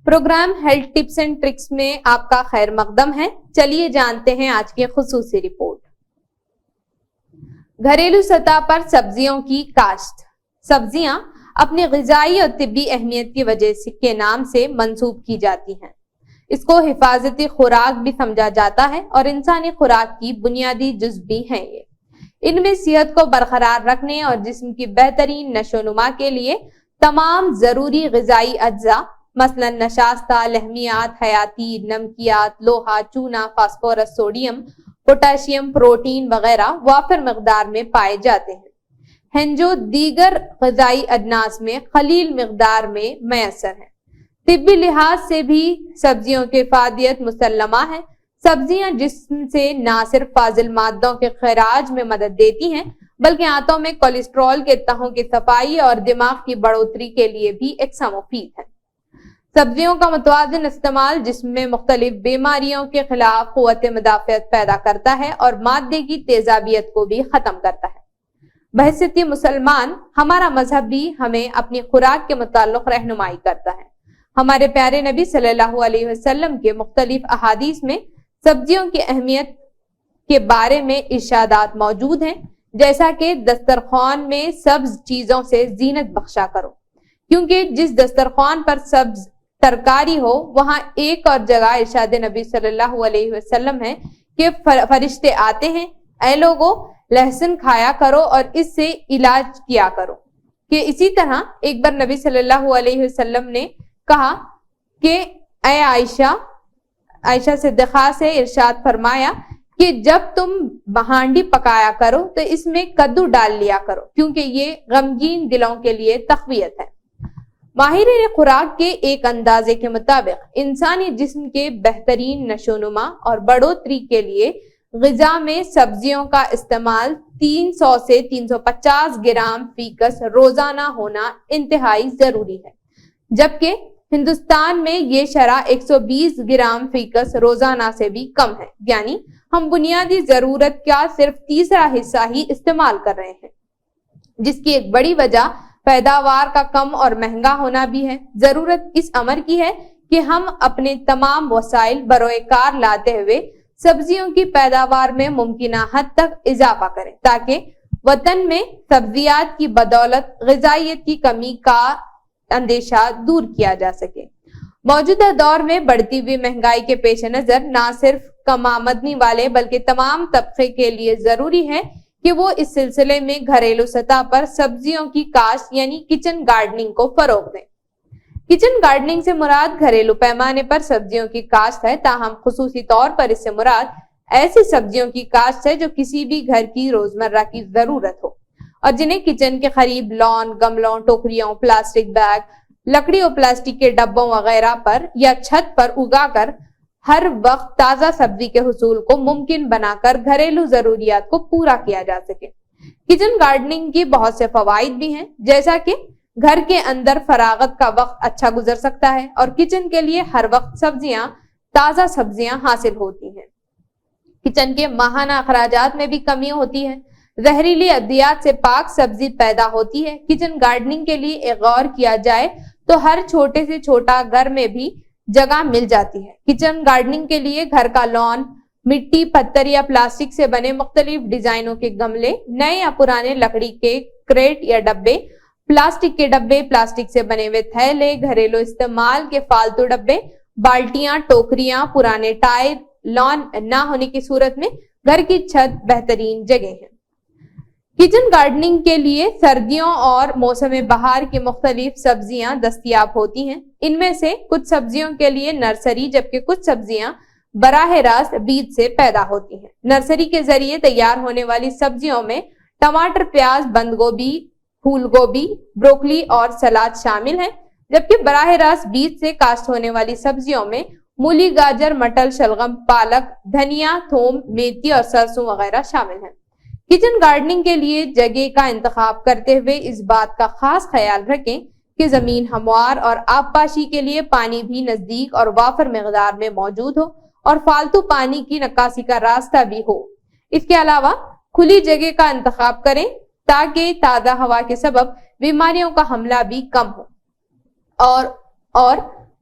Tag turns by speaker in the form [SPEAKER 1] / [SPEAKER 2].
[SPEAKER 1] Programme health tips and tricks میں آپ کا خیر مقدم ہے۔ چلیے جانتے ہیں آج کی خصوصی رپورٹ۔ گھریلو سطح پر سبزیوں کی کاشت۔ سبزیاں اپنی غذائی اور طبی اہمیت کی وجہ کے نام سے منسوب کی جاتی ہیں۔ اس کو حفاظتی خوراک بھی سمجھا جاتا ہے اور انسانی خوراک کی بنیادی جز بھی ہیں۔ یہ ان میں صحت کو برقرار رکھنے اور جسم کی بہترین نشو و نما کے لیے تمام ضروری غذائی اجزاء مثلا نشاستہ، لحمیات، حیاتی، نمکیات، لوہا، چونا، فاسفورس، سوڈیم، پوٹاشیم، پروٹین وغیرہ وافر مقدار میں پائے جاتے ہیں جو دیگر غذائی اجناس میں قلیل مقدار میں میسر ہیں۔ طبی لحاظ سے بھی سبزیوں کی افادیت مسلمہ ہے۔ سبزیاں جسم سے نہ صرف فاضل مادوں کے خراج میں مدد دیتی ہیں بلکہ آنتوں میں کولیسٹرول کے تہوں کی صفائی اور دماغ کی بڑھوتری کے لیے بھی یکساں مفید ہے۔ سبزیوں کا متوازن استعمال جسم میں مختلف بیماریوں کے خلاف قوت مدافعت پیدا کرتا ہے اور مادے کی تیزابیت کو بھی ختم کرتا ہے۔ بحیثیت مسلمان ہمارا مذہب بھی ہمیں اپنی خوراک کے متعلق رہنمائی کرتا ہے۔ ہمارے پیارے نبی صلی اللہ علیہ وسلم کے مختلف احادیث میں سبزیوں کی اہمیت کے بارے میں ارشادات موجود ہیں، جیسا کہ دسترخوان میں سبز چیزوں سے زینت بخشا کرو، کیونکہ جس دسترخوان پر سبز ترکاری ہو وہاں ایک اور جگہ ارشاد نبی صلی اللہ علیہ وسلم ہے کہ فرشتے آتے ہیں، اے لوگو لہسن کھایا کرو اور اس سے علاج کیا کرو۔ کہ اسی طرح ایک بار نبی صلی اللہ علیہ وسلم نے کہا کہ اے عائشہ صدیقہ سے ارشاد فرمایا کہ جب تم ہانڈی پکایا کرو تو اس میں کدو ڈال لیا کرو، کیونکہ یہ غمگین دلوں کے لیے تقویت ہے۔ ماہرین خوراک کے ایک اندازے کے مطابق انسانی جسم کے بہترین نشو و نما اور بڑھوتری کے لیے غذا میں سبزیوں کا استعمال 300 سے 350 گرام فی کس روزانہ ہونا انتہائی ضروری ہے، جبکہ ہندوستان میں یہ شرح 120 گرام فی کس روزانہ سے بھی کم ہے، یعنی ہم بنیادی ضرورت کا صرف تیسرا حصہ ہی استعمال کر رہے ہیں، جس کی ایک بڑی وجہ پیداوار کا کم اور مہنگا ہونا بھی ہے۔ ضرورت اس امر کی ہے کہ ہم اپنے تمام وسائل بروئے کار لاتے ہوئے سبزیوں کی پیداوار میں ممکنہ حد تک اضافہ کریں تاکہ وطن میں سبزیات کی بدولت غذائیت کی کمی کا اندیشہ دور کیا جا سکے۔ موجودہ دور میں بڑھتی ہوئی مہنگائی کے پیش نظر نہ صرف کم آمدنی والے بلکہ تمام طبقے کے لیے ضروری ہے کہ وہ اس سلسلے میں گھریلو سطح پر سبزیوں کی کاشت یعنی کچن گارڈننگ کو فروغ دیں۔ کچن گارڈننگ سے مراد گھریلو پیمانے پر سبزیوں کی کاشت ہے، تاہم خصوصی طور پر اس سے مراد ایسی سبزیوں کی کاشت ہے جو کسی بھی گھر کی روزمرہ کی ضرورت ہو اور جنہیں کچن کے قریب لان، گملوں، ٹوکریوں، پلاسٹک بیگ، لکڑی اور پلاسٹک کے ڈبوں وغیرہ پر یا چھت پر اگا کر ہر وقت تازہ سبزی کے حصول کو ممکن بنا کر گھریلو ضروریات کو پورا کیا جا سکے۔ کچن گارڈننگ کی بہت سے فوائد بھی ہیں، جیسا کہ گھر کے اندر فراغت کا وقت اچھا گزر سکتا ہے اور کچن کے لیے ہر وقت تازہ سبزیاں حاصل ہوتی ہیں۔ کچن کے ماہانہ اخراجات میں بھی کمی ہوتی ہے۔ زہریلی ادویات سے پاک سبزی پیدا ہوتی ہے۔ کچن گارڈننگ کے لیے ایک غور کیا جائے تو ہر چھوٹے سے چھوٹا گھر میں بھی جگہ مل جاتی ہے۔ کچن گارڈننگ کے لیے گھر کا لان مٹی، پتھر یا پلاسٹک سے بنے مختلف ڈیزائنوں کے گملے، نئے یا پرانے لکڑی کے کریٹ یا ڈبے، پلاسٹک کے ڈبے، پلاسٹک سے بنے ہوئے تھیلے، گھریلو استعمال کے فالتو ڈبے، بالٹیاں، ٹوکریاں، پرانے ٹائر، لان نہ ہونے کی صورت میں گھر کی چھت بہترین جگہ ہے۔ کچن گارڈننگ کے لیے سردیوں اور موسم بہار کی مختلف سبزیاں دستیاب ہوتی ہیں۔ ان میں سے کچھ سبزیوں کے لیے نرسری جبکہ کچھ سبزیاں براہ راست بیج سے پیدا ہوتی ہیں۔ نرسری کے ذریعے تیار ہونے والی سبزیوں میں ٹماٹر، پیاز، بند گوبھی، پھول گوبھی، بروکلی اور سلاد شامل ہیں، جبکہ براہ راست بیج سے کاشت ہونے والی سبزیوں میں مولی، گاجر، مٹر، شلغم، پالک، دھنیا، تھوم، میتھی اور سرسوں وغیرہ شامل ہیں۔ کچن گارڈننگ کے لیے جگہ کا انتخاب کرتے ہوئے اس بات کا خاص خیال رکھیں کہ زمین ہموار اور آبپاشی کے لیے پانی بھی نزدیک اور وافر مقدار میں موجود ہو اور فالتو پانی کی نکاسی کا راستہ بھی ہو۔ اس کے علاوہ کھلی جگہ کا انتخاب کریں تاکہ تازہ ہوا کے سبب بیماریوں کا حملہ بھی کم ہو اور